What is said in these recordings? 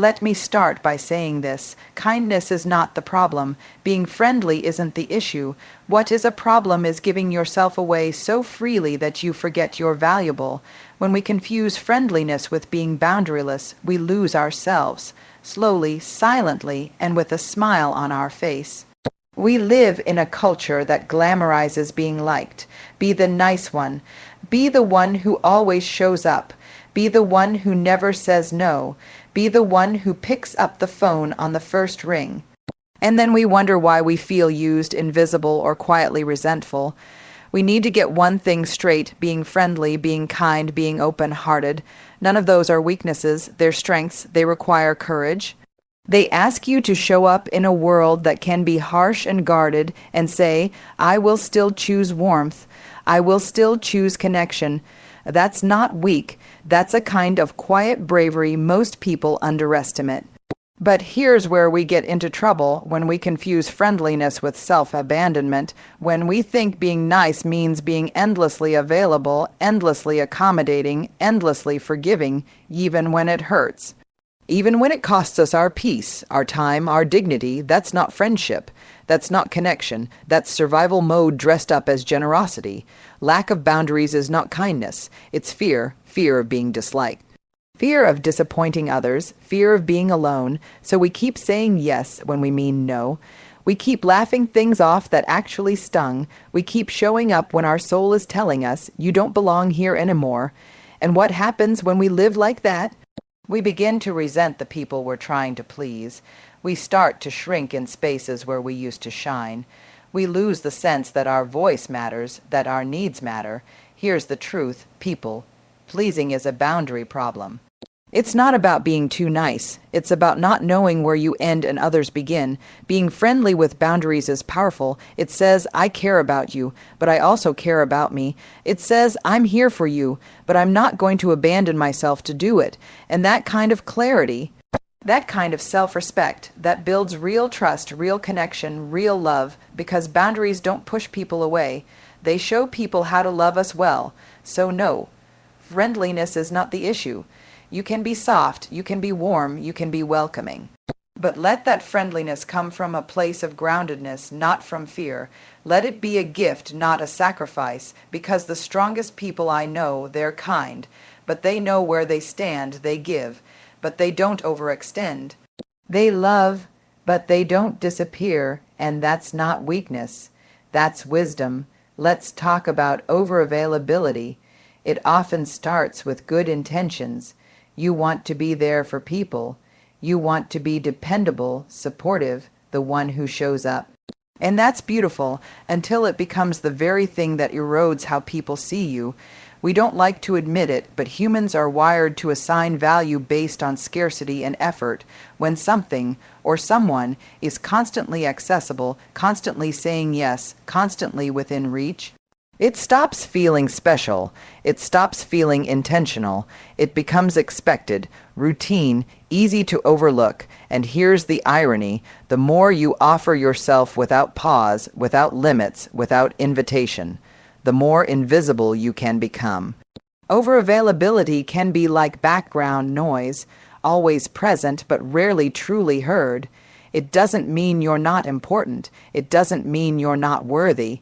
let me start by saying this. Kindness is not the problem. Being friendly isn't the issue. What is a problem is giving yourself away so freely that you forget you're valuable. When we confuse friendliness with being boundaryless, we lose ourselves, slowly, silently, and with a smile on our face. We live in a culture that glamorizes being liked. Be the nice one. Be the one who always shows up. Be the one who never says no. Be the one who picks up the phone on the first ring. And then we wonder why we feel used, invisible, or quietly resentful. We need to get one thing straight: being friendly, being kind, being open-hearted. None of those are weaknesses. They're strengths. They require courage. They ask you to show up in a world that can be harsh and guarded and say, I will still choose warmth. I will still choose connection. That's not weak. That's a kind of quiet bravery most people underestimate. But here's where we get into trouble: when we confuse friendliness with self-abandonment, when we think being nice means being endlessly available, endlessly accommodating, endlessly forgiving, even when it hurts. Even when it costs us our peace, our time, our dignity. That's not friendship. That's not connection. That's survival mode dressed up as generosity. Lack of boundaries is not kindness. It's fear of being disliked. Fear of disappointing others, fear of being alone, so we keep saying yes when we mean no. We keep laughing things off that actually stung. We keep showing up when our soul is telling us, you don't belong here anymore. And what happens when we live like that? We begin to resent the people we're trying to please. We start to shrink in spaces where we used to shine. We lose the sense that our voice matters, that our needs matter. Here's the truth, people. Pleasing is a boundary problem. It's not about being too nice. It's about not knowing where you end and others begin. Being friendly with boundaries is powerful. It says, I care about you, but I also care about me. It says, I'm here for you, but I'm not going to abandon myself to do it. And that kind of clarity, that kind of self-respect, that builds real trust, real connection, real love, because boundaries don't push people away. They show people how to love us well. So no, friendliness is not the issue. You can be soft, you can be warm, you can be welcoming. But let that friendliness come from a place of groundedness, not from fear. Let it be a gift, not a sacrifice, because the strongest people I know, they're kind, but they know where they stand, they give, but they don't overextend. They love, but they don't disappear, and that's not weakness. That's wisdom. Let's talk about over-availability. It often starts with good intentions. You want to be there for people. You want to be dependable, supportive, the one who shows up. And that's beautiful until it becomes the very thing that erodes how people see you. We don't like to admit it, but humans are wired to assign value based on scarcity and effort. When something or someone is constantly accessible, constantly saying yes, constantly within reach, it stops feeling special. It stops feeling intentional. It becomes expected, routine, easy to overlook. And here's the irony: the more you offer yourself without pause, without limits, without invitation, the more invisible you can become. Over-availability can be like background noise, always present but rarely truly heard. It doesn't mean you're not important. It doesn't mean you're not worthy.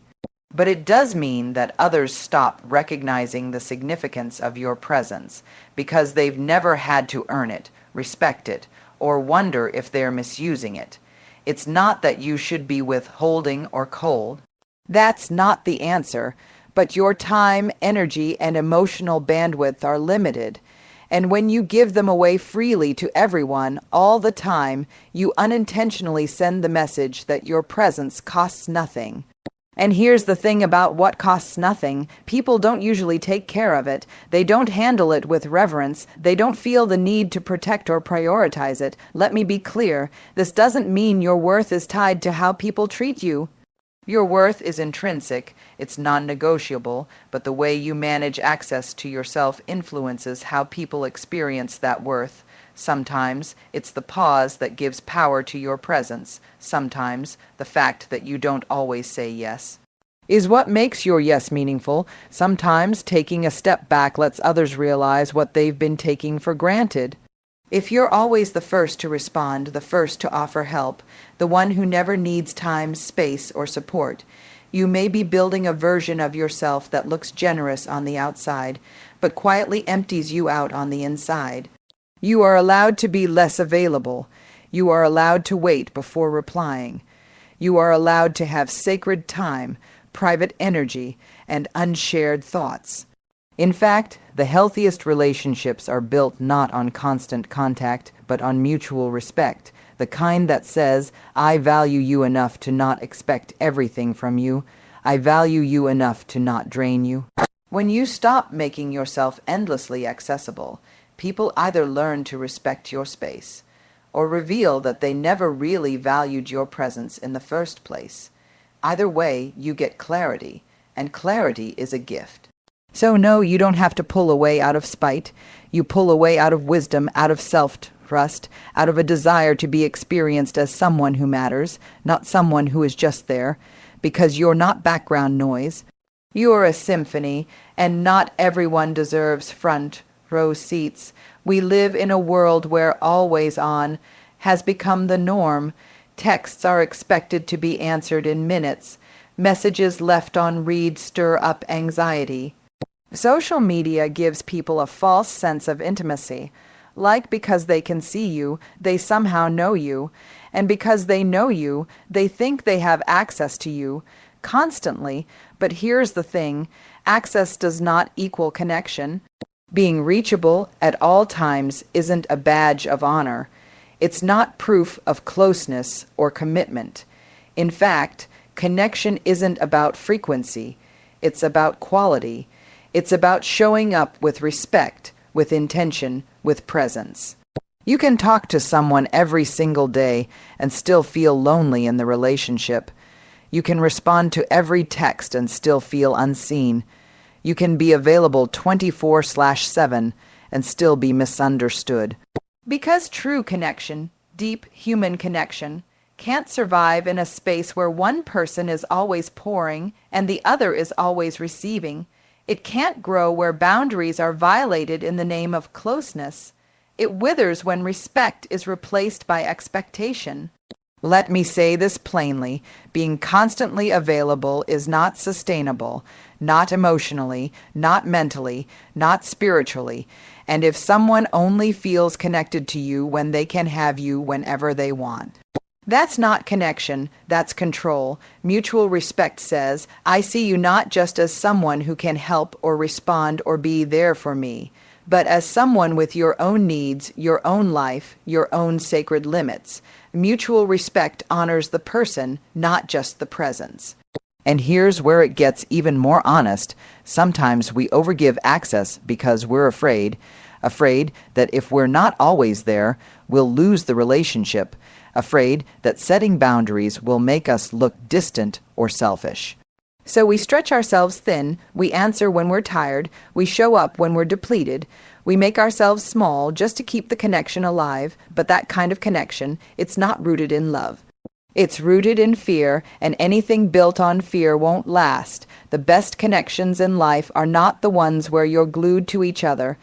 But it does mean that others stop recognizing the significance of your presence because they've never had to earn it, respect it, or wonder if they're misusing it. It's not that you should be withholding or cold. That's not the answer, but your time, energy, and emotional bandwidth are limited. And when you give them away freely to everyone, all the time, you unintentionally send the message that your presence costs nothing. And here's the thing about what costs nothing. People don't usually take care of it. They don't handle it with reverence. They don't feel the need to protect or prioritize it. Let me be clear. This doesn't mean your worth is tied to how people treat you. Your worth is intrinsic. It's non-negotiable, but the way you manage access to yourself influences how people experience that worth. Sometimes it's the pause that gives power to your presence. Sometimes the fact that you don't always say yes is what makes your yes meaningful. Sometimes taking a step back lets others realize what they've been taking for granted. If you're always the first to respond, the first to offer help, the one who never needs time, space, or support, you may be building a version of yourself that looks generous on the outside, but quietly empties you out on the inside. You are allowed to be less available. You are allowed to wait before replying. You are allowed to have sacred time, private energy, and unshared thoughts. In fact, the healthiest relationships are built not on constant contact, but on mutual respect, the kind that says, I value you enough to not expect everything from you. I value you enough to not drain you. When you stop making yourself endlessly accessible, people either learn to respect your space, or reveal that they never really valued your presence in the first place. Either way, you get clarity, and clarity is a gift. So no, you don't have to pull away out of spite. You pull away out of wisdom, out of self-trust, out of a desire to be experienced as someone who matters, not someone who is just there, because you're not background noise. You're a symphony, and not everyone deserves front row seats. We live in a world where always on has become the norm. Texts are expected to be answered in minutes. Messages left on read stir up anxiety. Social media gives people a false sense of intimacy. Like because they can see you, they somehow know you. And because they know you, they think they have access to you constantly. But here's the thing, access does not equal connection. Being reachable at all times isn't a badge of honor. It's not proof of closeness or commitment. In fact, connection isn't about frequency. It's about quality. It's about showing up with respect, with intention, with presence. You can talk to someone every single day and still feel lonely in the relationship. You can respond to every text and still feel unseen. You can be available 24/7 and still be misunderstood. Because true connection, deep human connection, can't survive in a space where one person is always pouring and the other is always receiving. It can't grow where boundaries are violated in the name of closeness. It withers when respect is replaced by expectation. Let me say this plainly, being constantly available is not sustainable, not emotionally, not mentally, not spiritually, and if someone only feels connected to you when they can have you whenever they want. That's not connection, that's control. Mutual respect says, I see you not just as someone who can help or respond or be there for me, but as someone with your own needs, your own life, your own sacred limits. Mutual respect honors the person, not just the presence. And here's where it gets even more honest. Sometimes we overgive access because we're afraid that if we're not always there, we'll lose the relationship, afraid that setting boundaries will make us look distant or selfish. So we stretch ourselves thin, we answer when we're tired, we show up when we're depleted, we make ourselves small just to keep the connection alive, but that kind of connection, it's not rooted in love. It's rooted in fear, and anything built on fear won't last. The best connections in life are not the ones where you're glued to each other.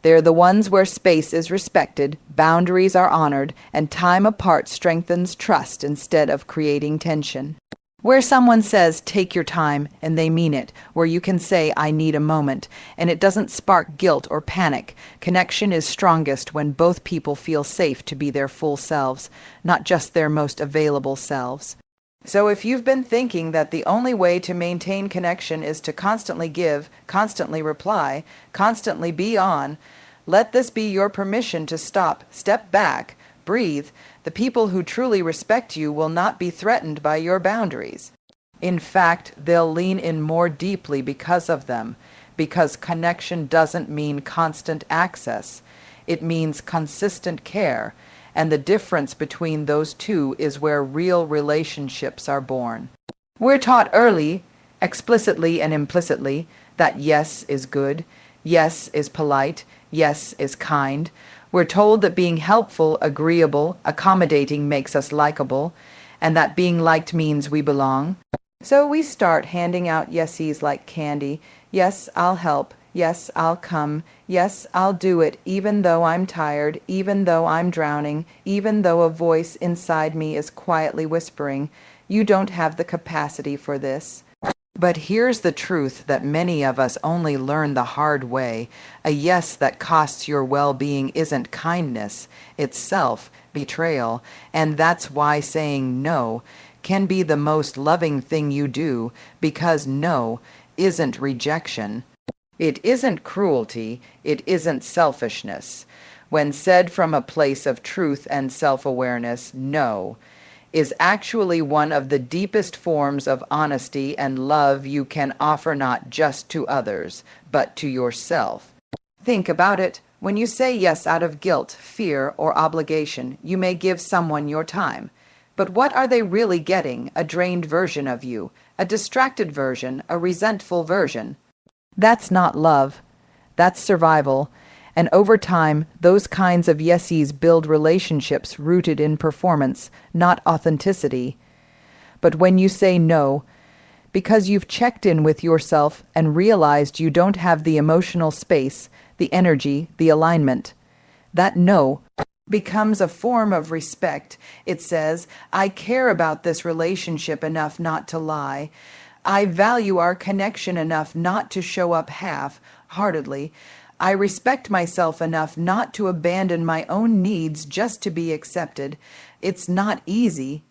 They're the ones where space is respected, boundaries are honored, and time apart strengthens trust instead of creating tension. Where someone says, take your time, and they mean it. Where you can say, I need a moment, and it doesn't spark guilt or panic. Connection is strongest when both people feel safe to be their full selves, not just their most available selves. So if you've been thinking that the only way to maintain connection is to constantly give, constantly reply, constantly be on, let this be your permission to stop, step back, breathe. The people who truly respect you will not be threatened by your boundaries. In fact, they'll lean in more deeply because of them, because connection doesn't mean constant access. It means consistent care, and the difference between those two is where real relationships are born. We're taught early, explicitly and implicitly, that yes is good, yes is polite, yes is kind. We're told that being helpful, agreeable, accommodating makes us likable, and that being liked means we belong. So we start handing out yesies like candy. Yes, I'll help. Yes, I'll come. Yes, I'll do it, even though I'm tired, even though I'm drowning, even though a voice inside me is quietly whispering, you don't have the capacity for this. But here's the truth that many of us only learn the hard way. A yes that costs your well-being isn't kindness, it's self-betrayal, and that's why saying no can be the most loving thing you do, because no isn't rejection. It isn't cruelty, it isn't selfishness. When said from a place of truth and self-awareness, no is actually one of the deepest forms of honesty and love you can offer, not just to others, but to yourself. Think about it. When you say yes out of guilt, fear, or obligation, you may give someone your time. But what are they really getting? A drained version of you, a distracted version, a resentful version. That's not love. That's survival. And over time, those kinds of yesies build relationships rooted in performance, not authenticity. But when you say no, because you've checked in with yourself and realized you don't have the emotional space, the energy, the alignment, that no becomes a form of respect. It says, I care about this relationship enough not to lie. I value our connection enough not to show up half-heartedly. I respect myself enough not to abandon my own needs just to be accepted. It's not easy,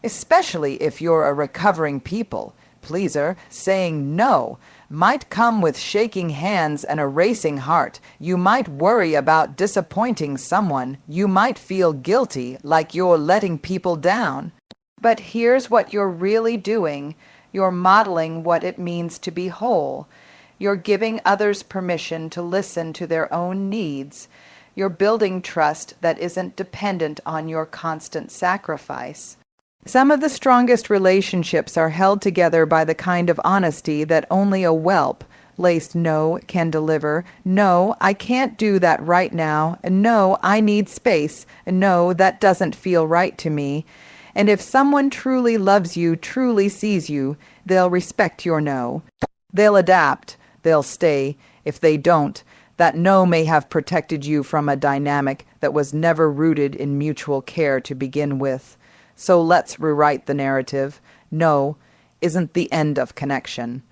especially if you're a recovering people pleaser. Saying no might come with shaking hands and a racing heart. You might worry about disappointing someone. You might feel guilty, like you're letting people down. But here's what you're really doing. You're modeling what it means to be whole. You're giving others permission to listen to their own needs. You're building trust that isn't dependent on your constant sacrifice. Some of the strongest relationships are held together by the kind of honesty that only a whelp-laced no can deliver. No, I can't do that right now. No, I need space. No, that doesn't feel right to me. And if someone truly loves you, truly sees you, they'll respect your no. They'll adapt. They'll stay. If they don't, that no may have protected you from a dynamic that was never rooted in mutual care to begin with. So let's rewrite the narrative. No isn't the end of connection.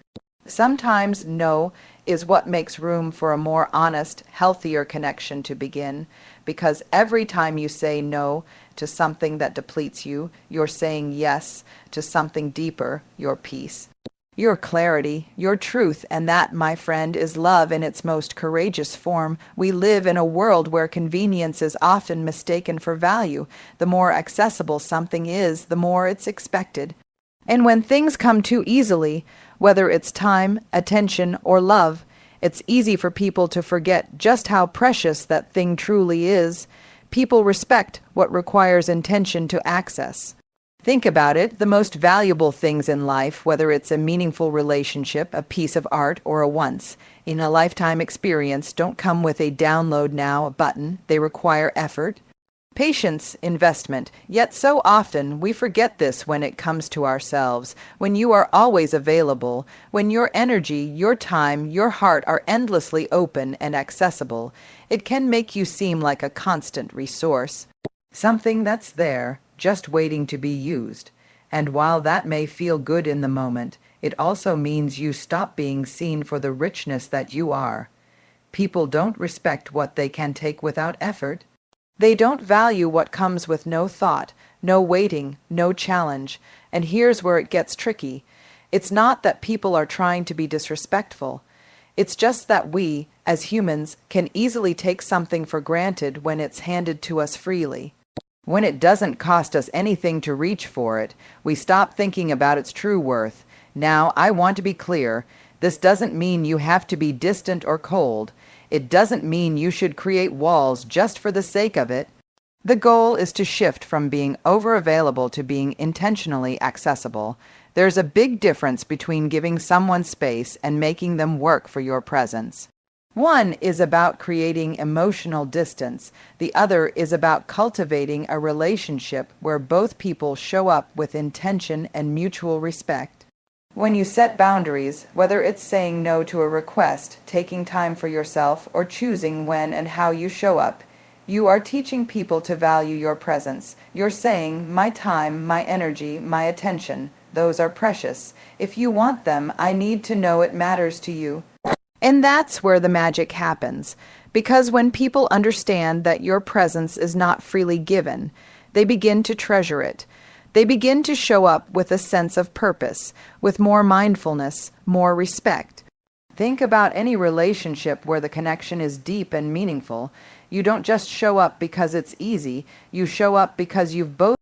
Sometimes no is what makes room for a more honest, healthier connection to begin, because every time you say no to something that depletes you, you're saying yes to something deeper, your peace, your clarity, your truth, and that, my friend, is love in its most courageous form. We live in a world where convenience is often mistaken for value. The more accessible something is, the more it's expected. And when things come too easily, whether it's time, attention, or love, it's easy for people to forget just how precious that thing truly is. People respect what requires intention to access. Think about it. The most valuable things in life, whether it's a meaningful relationship, a piece of art, or a once-in-a-lifetime experience, don't come with a download now button. They require effort, patience, investment. Yet so often we forget this when it comes to ourselves. When you are always available, when your energy, your time, your heart are endlessly open and accessible, it can make you seem like a constant resource. Something that's there, just waiting to be used. And while that may feel good in the moment, it also means you stop being seen for the richness that you are. People don't respect what they can take without effort. They don't value what comes with no thought, no waiting, no challenge. And here's where it gets tricky. It's not that people are trying to be disrespectful. It's just that we, as humans, can easily take something for granted when it's handed to us freely. When it doesn't cost us anything to reach for it, we stop thinking about its true worth. Now, I want to be clear. This doesn't mean you have to be distant or cold. It doesn't mean you should create walls just for the sake of it. The goal is to shift from being over-available to being intentionally accessible. There's a big difference between giving someone space and making them work for your presence. One is about creating emotional distance. The other is about cultivating a relationship where both people show up with intention and mutual respect. When you set boundaries, whether it's saying no to a request, taking time for yourself, or choosing when and how you show up, you are teaching people to value your presence. You're saying, my time, my energy, my attention, those are precious. If you want them, I need to know it matters to you. And that's where the magic happens. Because when people understand that your presence is not freely given, they begin to treasure it. They begin to show up with a sense of purpose, with more mindfulness, more respect. Think about any relationship where the connection is deep and meaningful. You don't just show up because it's easy. You show up because you've both